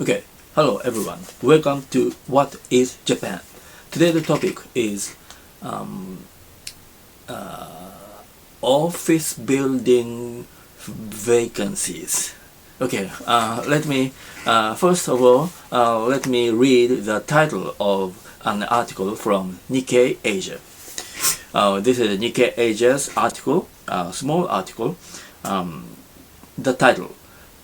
Okay, hello everyone. Welcome to What is Japan? Today the topic is um, office building vacancies. Okay, let me first of all let me read the title of an article from Nikkei Asia. This is Nikkei Asia's article, small article. The title: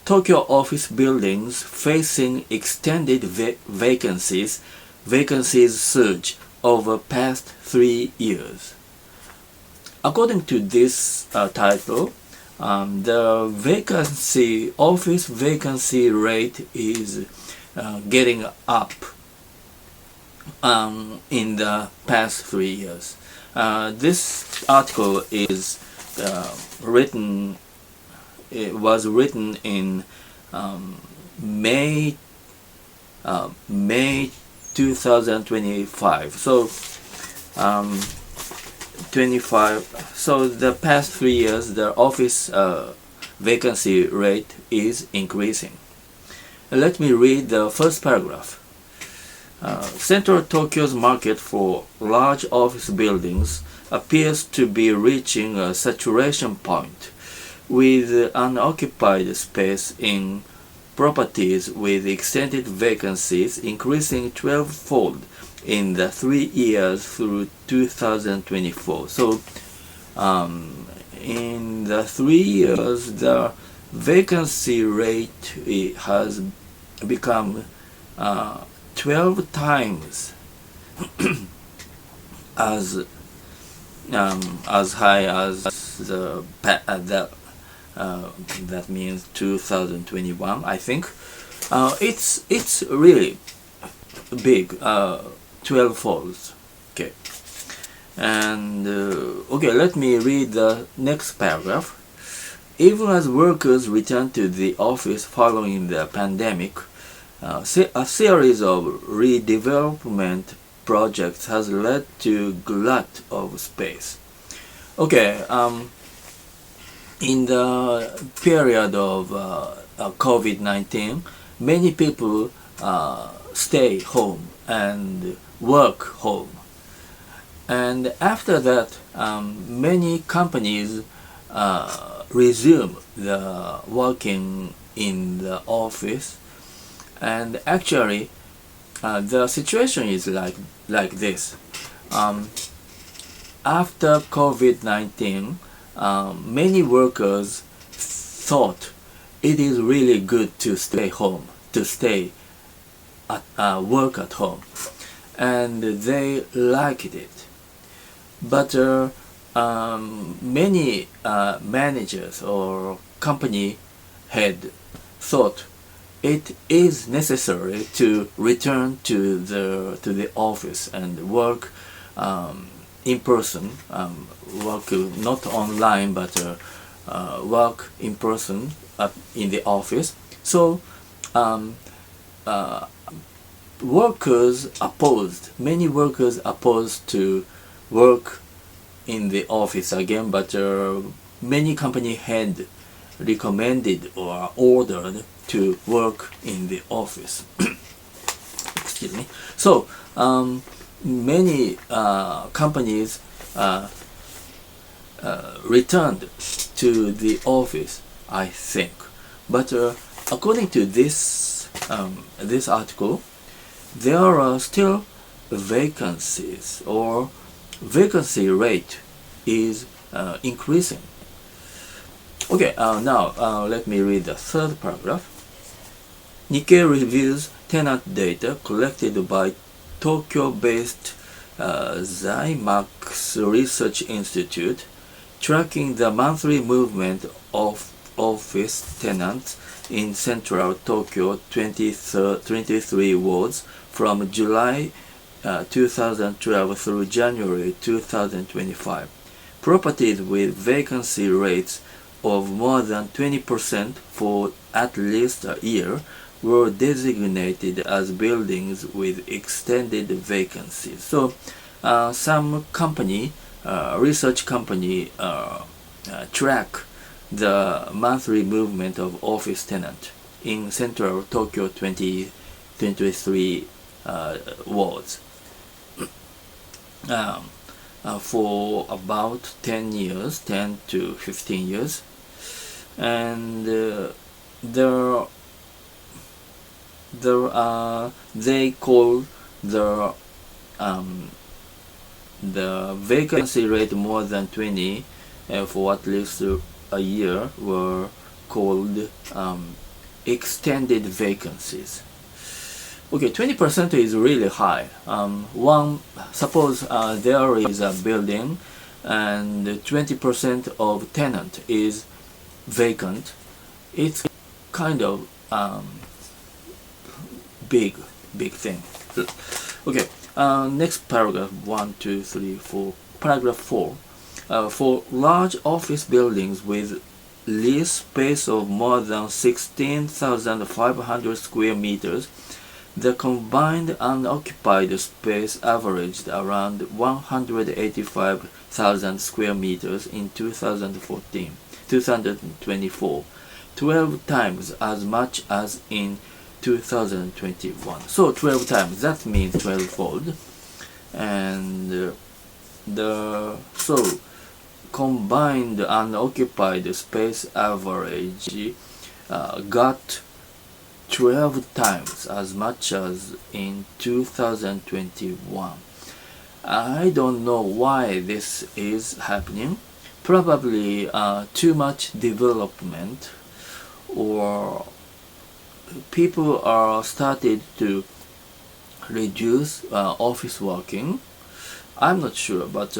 Tokyo office buildings facing extended vacancies. Vacancies surge over past 3 years. According to this title, the office vacancy rate is getting up in the past 3 years. This article is written. It was written in May 2025. So 25. So the past 3 years, the office vacancy rate is increasing. Let me read the first paragraph. Central Tokyo's market for large office buildings appears to be reaching a saturation point, with unoccupied space in properties with extended vacancies increasing 12-fold in the 3 years through 2024. So in the 3 years, the vacancy rate has become 12 times as high as that means 2021. I think it's really big, 12 folds. Okay, and okay, let me read the next paragraph. Even as workers return to the office following the pandemic, a series of redevelopment projects has led to glut of space. Okay, in the period of COVID-19, many people stay home and work home. And after that, many companies resume the working in the office. And actually, the situation is like this. After COVID-19, many workers thought it is really good to stay home, to work at home, and they liked it. But many managers or company head thought it is necessary to return to the office and work in person, work not online, but work in person in the office. So many workers opposed to work in the office again, but many company had recommended or ordered to work in the office. Excuse me. So many companies returned to the office, I think. But according to this article, there are still vacancies, or vacancy rate is increasing. Okay, now let me read the third paragraph. Nikkei reviews tenant data collected by Tokyo-based Zymax Research Institute, tracking the monthly movement of office tenants in central Tokyo 23 wards from July 2012 through January 2025. Properties with vacancy rates of more than 20% for at least a year were designated as buildings with extended vacancies. So some research company track the monthly movement of office tenant in central Tokyo 2023 wards. For about 10 to 15 years, and they call the vacancy rate more than 20 for at least a year were called extended vacancies. Okay, 20% is really high. Suppose there is a building and 20% of tenant is vacant. It's kind of big thing. Okay, next paragraph, 1, 2, 3, 4. Paragraph 4. For large office buildings with lease space of more than 16,500 square meters, the combined unoccupied space averaged around 185,000 square meters in 2024, 12 times as much as in 2021. So 12 times, that means 12-fold. And so combined unoccupied space average got 12 times as much as in 2021. I don't know why this is happening. Probably too much development, or people are started to reduce office working. I'm not sure, but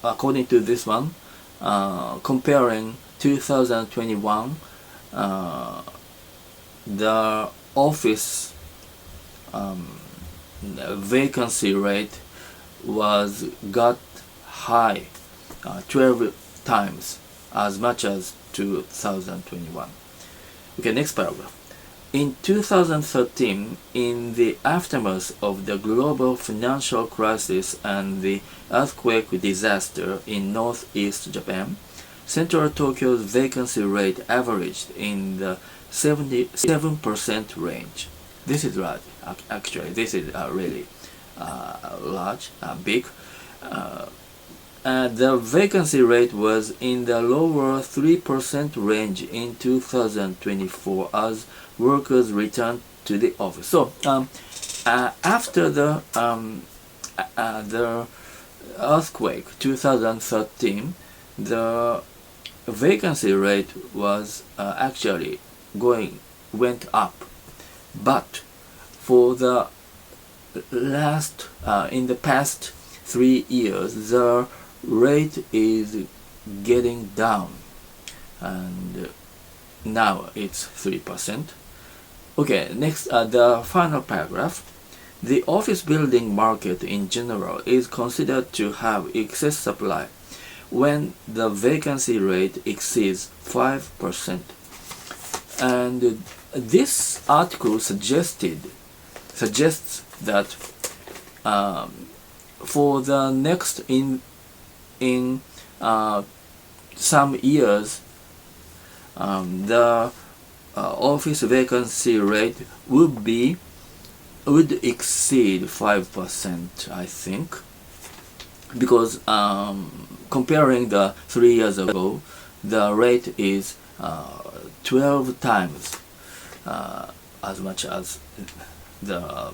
according to this one, comparing 2021, the office vacancy rate got high, 12 times as much as 2021. Okay, next paragraph. In 2013, in the aftermath of the global financial crisis and the earthquake disaster in northeast Japan, Central Tokyo's vacancy rate averaged in the 77% range. This is large. Actually, this is really large, big. The vacancy rate was in the lower 3% range in 2024 as workers returned to the office. So after the earthquake 2013, the vacancy rate was actually went up, but for the in the past 3 years, the rate is getting down, and now it's 3%. Okay, next, the final paragraph. The office building market in general is considered to have excess supply when the vacancy rate exceeds 5%. And this article suggests that for the next in some years, the office vacancy rate would exceed 5%, I think, because comparing the 3 years ago, the rate is 12 times as much as the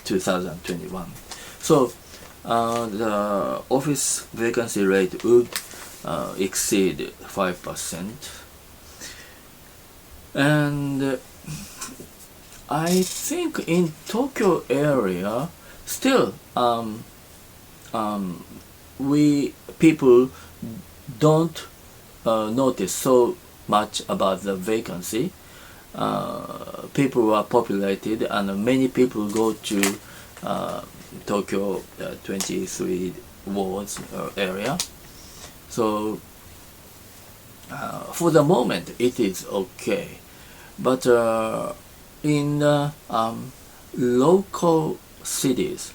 2021. So the office vacancy rate would exceed 5%, and I think in Tokyo area still people don't notice so much about the vacancy. People are populated, and many people go to Tokyo 23 wards area. So for the moment it is okay, but in local cities,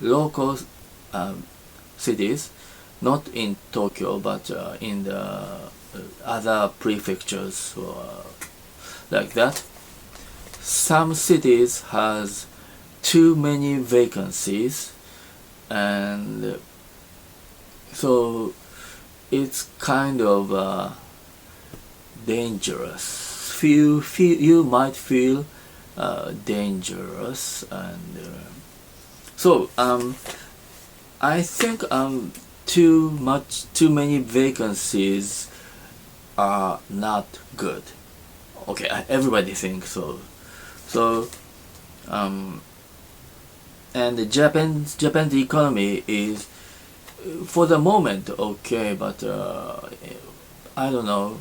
not in Tokyo, but in the other prefectures or like that. some cities has too many vacancies, and so it's kind of dangerous. You might feel dangerous, and so I think too many vacancies are not good. Okay, everybody thinks so. So and the Japan's economy is for the moment okay, but I don't know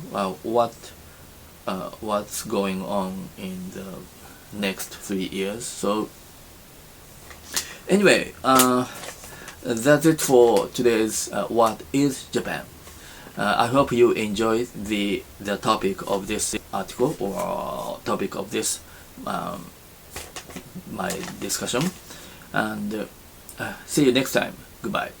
what's going on in the next 3 years. So anyway, that's it for today's What is Japan? I hope you enjoyed the topic of this article, or topic of this my discussion, and see you next time. Goodbye.